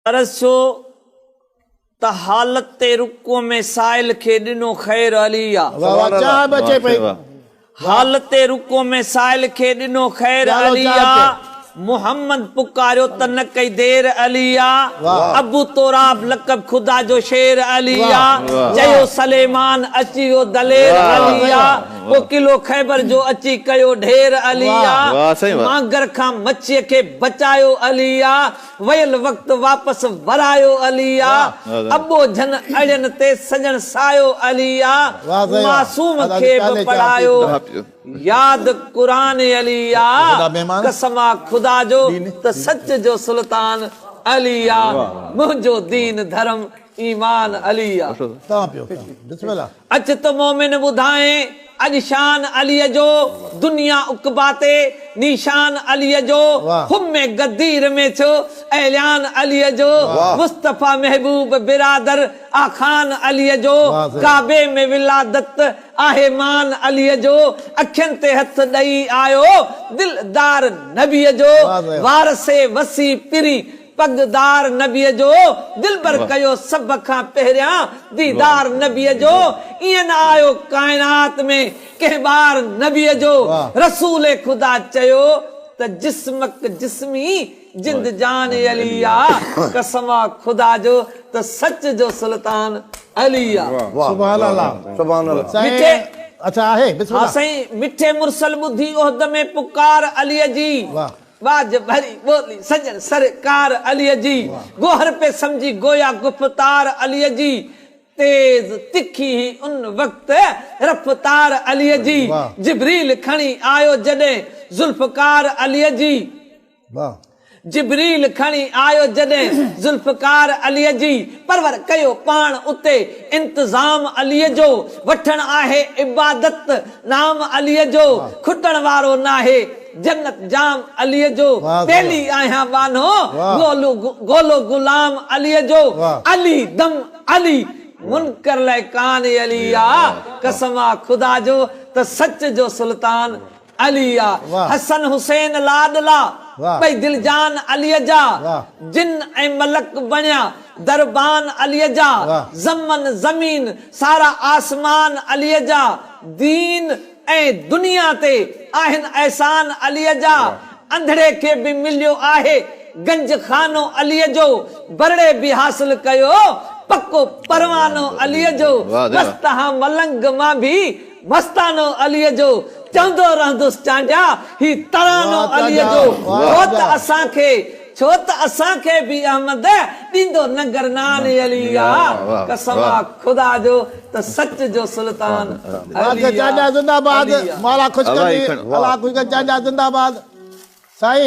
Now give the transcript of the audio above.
अरसो त हालत रुको में साइल खे दिनो खैर अलिया। हालत रुको में साइल खे दिनो खैर अलिया। मोहम्मद पुकारियो त न कई देर अलिया। अबू तोराब लकब खुदा जो शेर अलिया। चयो सलेमान अची वो दलेर अलिया। वो किलो खैबर जो अची कयो ढेर अलिया। मांगर खां मच्छीअ खे बचायो अलिया। वयल वक्त वापस वरायो अलिया। अबो जन अड़ियन ते सजन सायो अलिया। मासूम खे भी पढ़ायो याद कुरान अलिया। कसमा खुदा जो त सच जो सुल्तान अलिया। मुझो दीन धर्म ईमान अलिया। अच तो मोमिन बुधाए अज शान अली जो दुनिया उकबाते निशान अली जो हुम्मे गदीर में छो ऐलान अली जो मुस्तफा महबूब बिरादर आखान अली जो काबे में विलादत आहे मान अली जो अखियन ते हथ दई आयो दिलदार नबी जो वारसे वसी पिरी पगदार नबी जो दिलबर कयो सब खां पहिरिया दीदार नबी जो इन आयो कायनात में के बार नबी जो रसूल खुदा चयो त जिस्मक जिस्मी जिंद जान अलिया। कसमा खुदा जो त सच जो सुल्तान अलिया। सुभान अल्लाह सुभान अल्लाह। अच्छा है बिस्मिल्लाह। हां सही मिठे मुरसल बुद्धि ओहद में पुकार अली जी। बाज भरी बोली सजन सरकार अली जी। गोहर पे समझी गोया गुफ्तार अली जी। तेज तिखी ही उन वक्त रफ्तार अली जी। जिब्रील खणी आयो जडे जुल्फकार अली जी। जिब्रील खणी आयो जडे जुल्फकार अली जी। परवर कयो पान उते इंतजाम अली जो। वठण आहे इबादत नाम अली जो। खुटण वारो नाहे जन्नत जाम अली जो। पहली आया बानो गोलो गोलो गुलाम अली जो। अली दम अली मुनकर ले कान अलिया। कसमा खुदा जो त सच जो सुल्तान अलिया। हसन हुसैन लाडला भाई दिलजान अली जा। जिन ए मलक बनिया दरबान अली जा। जमन जमीन सारा आसमान अली जा। दीन ए दुनिया ते आहिन एहसान अली जा। अंधड़े के भी मिलियो आहे गंज खानो अली जो। बरड़े भी हासिल कयो पक्को परवानो अली जो। मस्तहा मलंग मां भी मस्तानो अली जो। चंदो रहंदुस चांडिया ही तरानो अली जो। छो त असां खे भी अहमद दींदो नगर नान अलिया। कसमा खुदा जो त सच जो सुल्तान अलिया। जिंदाबाद। माला खुश कर अल्लाह खुश कर जिंदाबाद। सही।